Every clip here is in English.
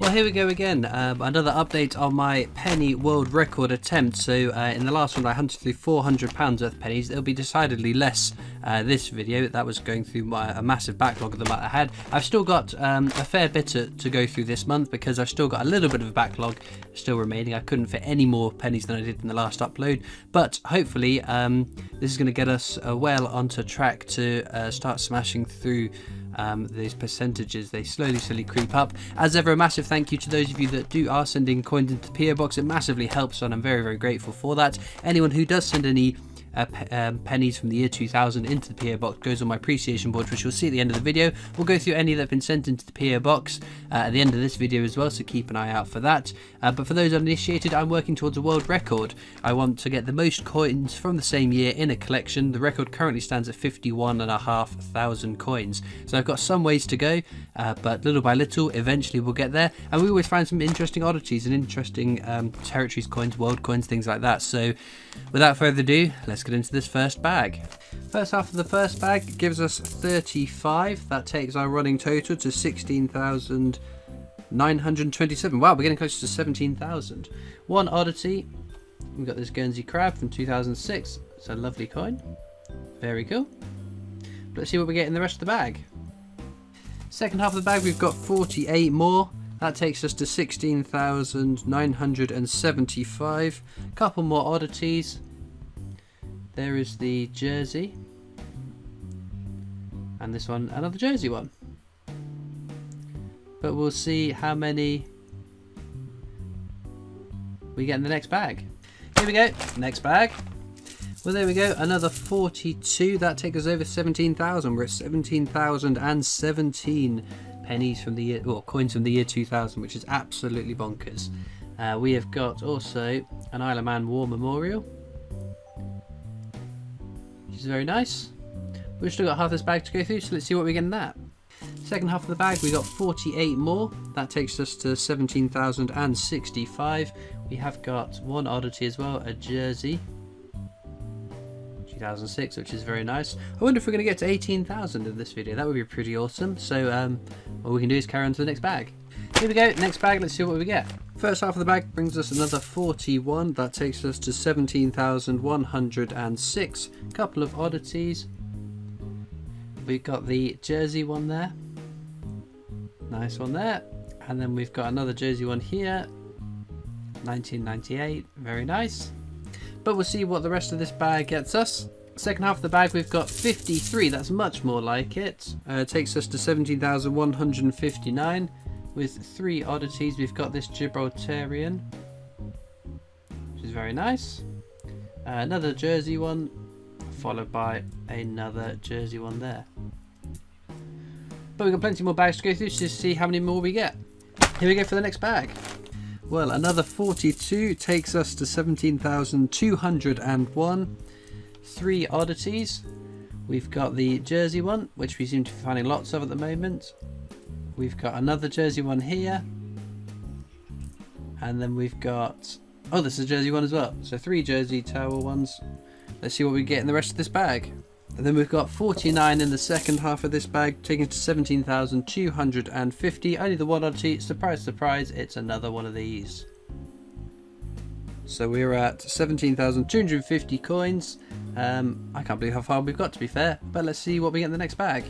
Well, here we go again, another update on my penny world record attempt. So in the last one I hunted through £400 worth of pennies. It'll be decidedly less this video. That was going through a massive backlog that I had. I've still got a fair bit to go through this month because I've still got a little bit of a backlog still remaining. I couldn't fit any more pennies than I did in the last upload, but hopefully this is going to get us well onto track to start smashing through these percentages. They slowly creep up. As ever, a massive thank you to those of you that are sending coins into the POBox. It massively helps and I'm very grateful for that. Anyone who does send any pennies from the year 2000 into the POBox goes on my appreciation board, which you'll see at the end of the video. We'll go through any that have been sent into the POBox at the end of this video as well, so keep an eye out for that. But for those uninitiated, I'm working towards a world record. I want to get the most coins from the same year in a collection. The record currently stands at 51,500 coins, so I've got some ways to go, but little by little eventually we'll get there. And we always find some interesting oddities and interesting territories coins, world coins, things like that. So without further ado, let's get into this first bag. First half of the first bag gives us 35. That takes our running total to 16,927. Wow, we're getting close to 17,000. One oddity, we've got this Guernsey crab from 2006. It's a lovely coin, very cool. Let's see what we get in the rest of the bag. Second half of the bag, we've got 48 more. That takes us to 16,975. Couple more oddities. There is the jersey, and this one another jersey one, but we'll see how many we get in the next bag. Here we go, next bag. Well, there we go, another 42. That takes us over 17,000. We're at 17,017 pennies from the year, or coins from the year 2000, which is absolutely bonkers. We have got also an Isle of Man War Memorial, which is very nice. We've still got half this bag to go through, so let's see what we get in that. Second half of the bag, we got 48 more. That takes us to 17,065. We have got one oddity as well, a jersey, 2006, which is very nice. I wonder if we're going to get to 18,000 in this video. That would be pretty awesome. So what we can do is carry on to the next bag. Here we go, next bag, let's see what we get. First half of the bag brings us another 41. That takes us to 17,106. Couple of oddities. We've got the jersey one there. Nice one there. And then we've got another jersey one here. 1998. Very nice. But we'll see what the rest of this bag gets us. Second half of the bag, we've got 53. That's much more like it. Takes us to 17,159. With three oddities. We've got this Gibraltarian, which is very nice. Another jersey one, followed by another jersey one there. But we've got plenty more bags to go through to see how many more we get. Here we go for the next bag. Well, another 42 takes us to 17,201. Three oddities. We've got the jersey one, which we seem to be finding lots of at the moment. We've got another jersey one here, and then we've got, oh, this is a jersey one as well. So three jersey tower ones. Let's see what we get in the rest of this bag. And then we've got 49 in the second half of this bag, taking us to 17,250. Only the one oddity. Surprise, surprise, it's another one of these. So we're at 17,250 coins. I can't believe how far we've got, to be fair, but let's see what we get in the next bag.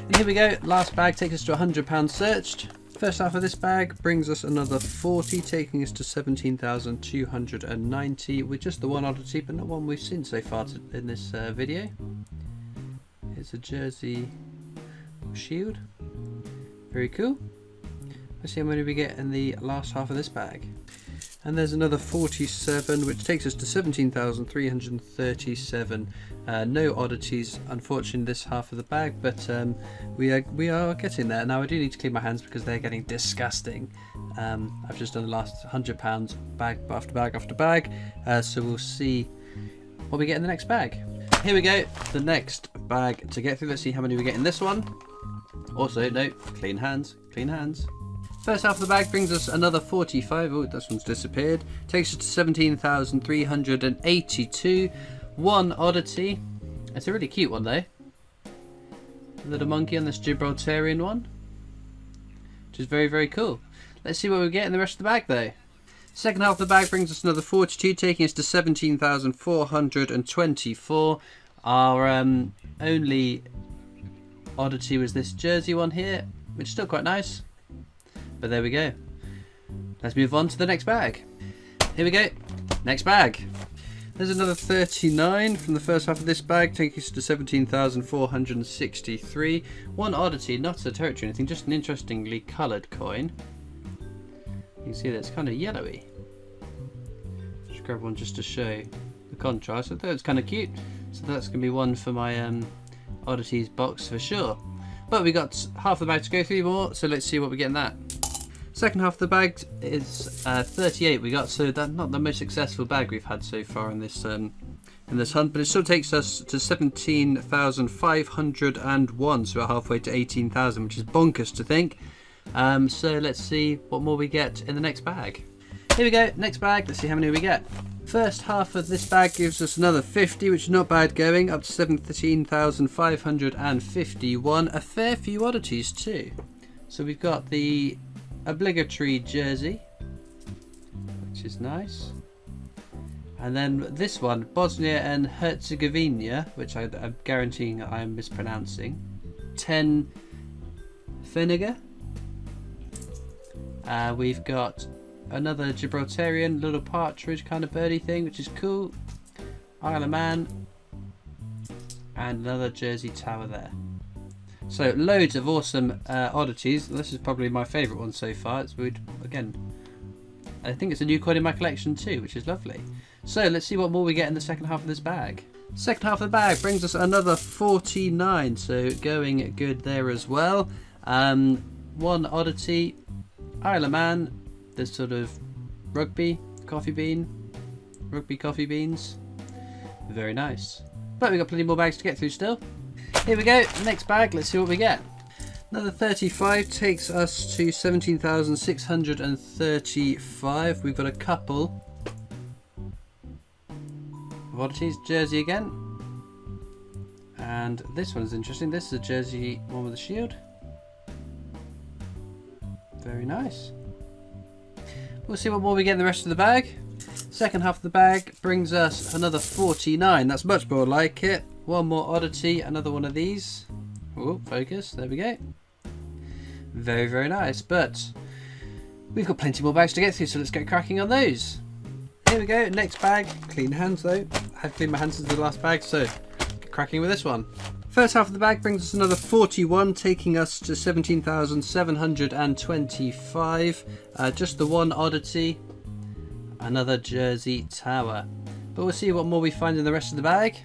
And here we go, last bag takes us to £100 searched. First half of this bag brings us another 40, taking us to 17,290 with just the one oddity, but not one we've seen so far in this video. It's a jersey shield, very cool. Let's see how many we get in the last half of this bag. And there's another 47, which takes us to 17,337. No oddities, unfortunately, this half of the bag, but we are getting there. Now I do need to clean my hands because they're getting disgusting. I've just done the last £100 bag after bag after bag, so we'll see what we get in the next bag. Here we go, the next bag to get through. Let's see how many we get in this one. Also, no, clean hands, clean hands. First half of the bag brings us another 45. Oh, this one's disappeared. Takes us to 17,382. One oddity. It's a really cute one though. A little monkey on this Gibraltarian one, which is very cool. Let's see what we get in the rest of the bag though. Second half of the bag brings us another 42, taking us to 17,424. Our only oddity was this jersey one here, which is still quite nice. But there we go. Let's move on to the next bag. Here we go. Next bag. There's another 39 from the first half of this bag, taking us to 17,463. One oddity, not a territory or anything, just an interestingly coloured coin. You can see that it's kind of yellowy. Just grab one just to show the contrast. I thought it was kind of cute, so that's going to be one for my oddities box for sure. But we got half the bag to go through more, so let's see what we get in that. Second half of the bag is 38 we got, so that's not the most successful bag we've had so far in this hunt, but it still takes us to 17,501, so we're halfway to 18,000, which is bonkers to think. So let's see what more we get in the next bag. Here we go, next bag, let's see how many we get. First half of this bag gives us another 50, which is not bad going, up to 17,551, a fair few oddities too. So we've got the obligatory jersey, which is nice, and then this one, Bosnia and Herzegovina, which I'm guaranteeing I'm mispronouncing, 10 Feniger. We've got another Gibraltarian little partridge kind of birdie thing, which is cool, Isle of Man, and another Jersey Tower there. So loads of awesome oddities. This is probably my favourite one so far. It's weird. Again, I think it's a new coin in my collection too, which is lovely. So let's see what more we get in the second half of this bag. Second half of the bag brings us another 49, so going good there as well. One oddity, Isle of Man, this sort of rugby coffee beans. Very nice. But we've got plenty more bags to get through still. Here we go, next bag, let's see what we get. Another 35 takes us to 17,635. We've got a couple of oddities. Jersey again. And this one's interesting. This is a jersey one with a shield. Very nice. We'll see what more we get in the rest of the bag. Second half of the bag brings us another 49. That's much more like it. One more oddity, another one of these. Oh, focus, there we go. Very, very nice, but we've got plenty more bags to get through, so let's get cracking on those. Here we go, next bag. Clean hands though. I have cleaned my hands since the last bag, so get cracking with this one. First half of the bag brings us another 41, taking us to 17,725. Just the one oddity, another Jersey Tower. But we'll see what more we find in the rest of the bag.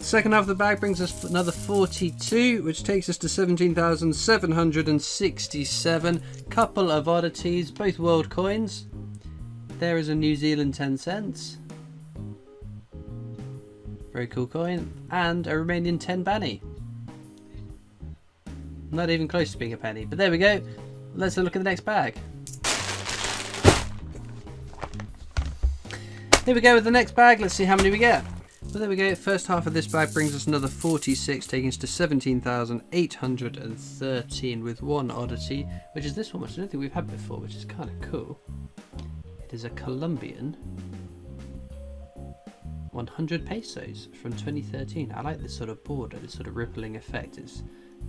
Second half of the bag brings us another 42, which takes us to 17,767. Couple of oddities, both world coins. There is a New Zealand 10 cents. Very cool coin. And a Romanian 10 banny. Not even close to being a penny, but there we go. Let's have a look at the next bag. Here we go with the next bag. Let's see how many we get. Well, there we go. First half of this bag brings us another 46, taking us to 17,813 with one oddity, which is this one, which I don't think we've had before, which is kind of cool. It is a Colombian 100 pesos from 2013. I like this sort of border, this sort of rippling effect. It's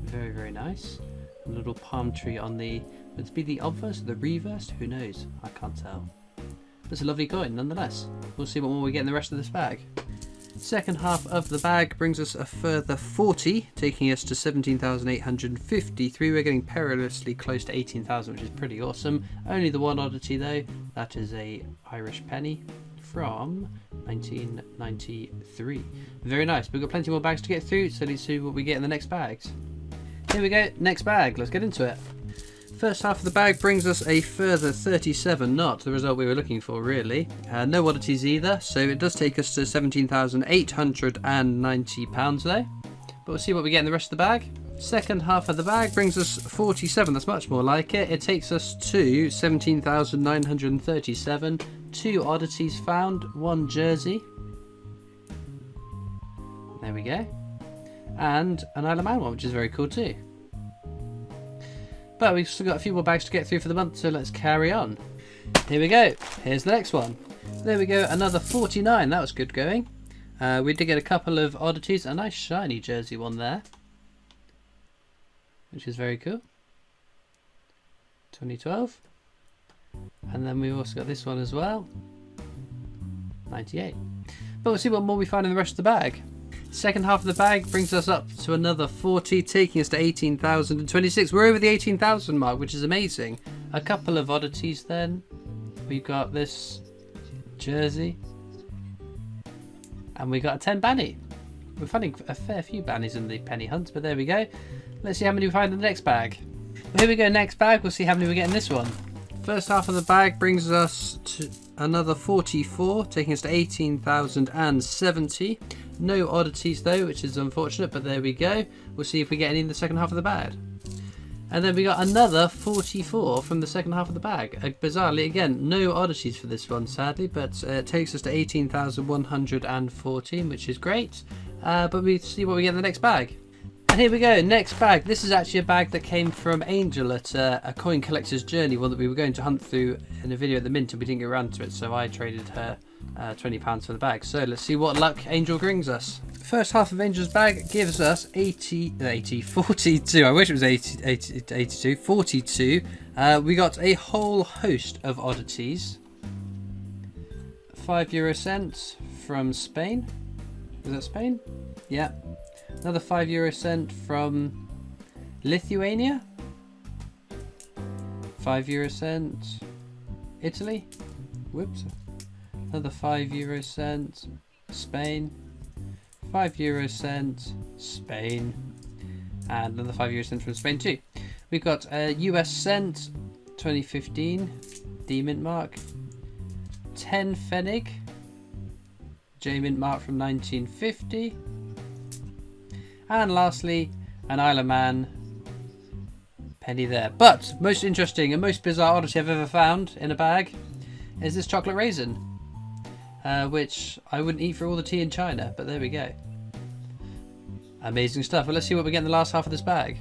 very, very nice. A little palm tree on the, would it be the obverse or the reverse? Who knows? I can't tell. But it's a lovely coin nonetheless. We'll see what more we get in the rest of this bag. Second half of the bag brings us a further 40, taking us to 17,853. We're getting perilously close to 18,000, which is pretty awesome. Only the one oddity though, that is a Irish penny from 1993. Very nice. We've got plenty more bags to get through, so let's see what we get in the next bags. Here we go, next bag. Let's get into it. First half of the bag brings us a further 37, not the result we were looking for really. No oddities either, so it does take us to £17,890 though. But we'll see what we get in the rest of the bag. Second half of the bag brings us 47, that's much more like it. It takes us to 17,937. Two oddities found, one jersey. There we go. And an Isle of Man one, which is very cool too. But we've still got a few more bags to get through for the month, so let's carry on. Here we go. Here's the next one. There we go, another 49. That was good going. We did get a couple of oddities. A nice shiny jersey one there, which is very cool. 2012. And then we've also got this one as well. 98. But we'll see what more we find in the rest of the bag. Second half of the bag brings us up to another 40, taking us to 18,026. We're over the 18,000 mark, which is amazing. A couple of oddities then. We've got this jersey. And we got a 10 banny. We're finding a fair few bannies in the penny hunt, but there we go. Let's see how many we find in the next bag. Well, here we go, next bag. We'll see how many we get in this one. First half of the bag brings us to another 44, taking us to 18,070. No oddities though, which is unfortunate, but there we go. We'll see if we get any in the second half of the bag. And then we got another 44 from the second half of the bag. Bizarrely, again, no oddities for this one, sadly, but it takes us to 18,114, which is great. But we'll see what we get in the next bag. And here we go, next bag. This is actually a bag that came from Angel at a coin collector's journey, one that we were going to hunt through in a video at the mint, and we didn't get around to it, so I traded her £20 for the bag. So let's see what luck Angel brings us. First half of Angel's bag gives us 42. I wish it was 82. 42. We got a whole host of oddities. 5 euro cents from Spain. Was that Spain? Yeah. Another 5 euro cent from Lithuania. 5 euro cent Italy. Whoops. Another 5 euro cent Spain. 5 euro cent Spain. And another 5 euro cent from Spain too. We've got a US cent 2015 D-Mint mark. 10 Pfennig J-Mint mark from 1950. And lastly, an Isle of Man penny there. But most interesting and most bizarre oddity I've ever found in a bag is this chocolate raisin, which I wouldn't eat for all the tea in China, but there we go. Amazing stuff. Well, let's see what we get in the last half of this bag.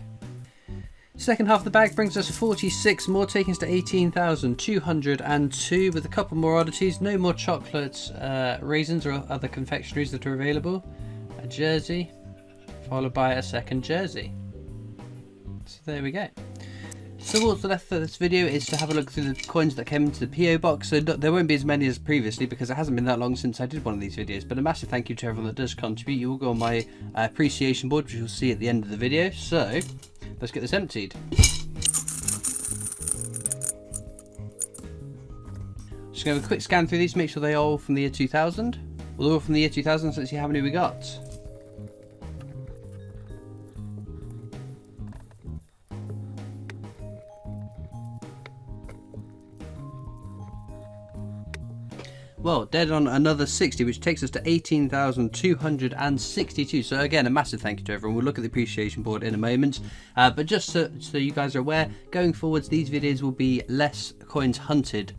Second half of the bag brings us 46 more, taking us to 18,202 with a couple more oddities. No more chocolate raisins or other confectionaries that are available. A jersey, followed by a second jersey. So there we go. So what's left for this video is to have a look through the coins that came into the PO box. So there won't be as many as previously because it hasn't been that long since I did one of these videos. But a massive thank you to everyone that does contribute. You will go on my appreciation board, which you'll see at the end of the video. So let's get this emptied. Just going to have a quick scan through these, make sure they're all from the year 2000. Well, they're all from the year 2000, so let's see how many we got. Well, dead on another 60, which takes us to 18,262. So again, a massive thank you to everyone. We'll look at the appreciation board in a moment. But just so you guys are aware, going forwards, these videos will be less coins hunted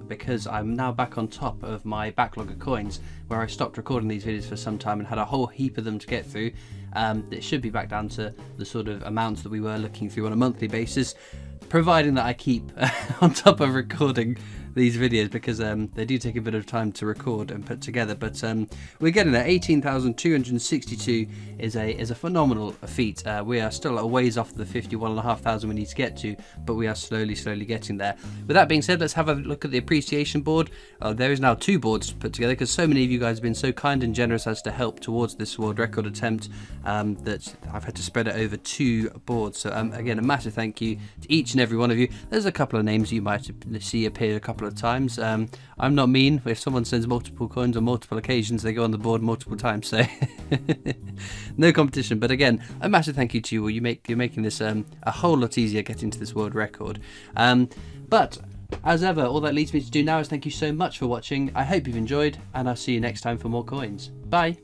because I'm now back on top of my backlog of coins, where I stopped recording these videos for some time and had a whole heap of them to get through. It should be back down to the sort of amounts that we were looking through on a monthly basis, providing that I keep on top of recording these videos, because they do take a bit of time to record and put together. But we're getting there. 18,262 is a phenomenal feat. We are still a ways off the 51,500 we need to get to, but we are slowly getting there. With that being said, let's have a look at the appreciation board. There is now 2 boards put together because so many of you guys have been so kind and generous as to help towards this world record attempt that I've had to spread it over 2 boards. So again, a massive thank you to each and every one of you. There's a couple of names you might see appear a couple of times. I'm not mean. If someone sends multiple coins on multiple occasions, they go on the board multiple times, so no competition. But again, a massive thank you to you all. You're making this a whole lot easier getting to this world record. But as ever, all that leads me to do now is thank you so much for watching. I hope you've enjoyed, and I'll see you next time for more coins. Bye.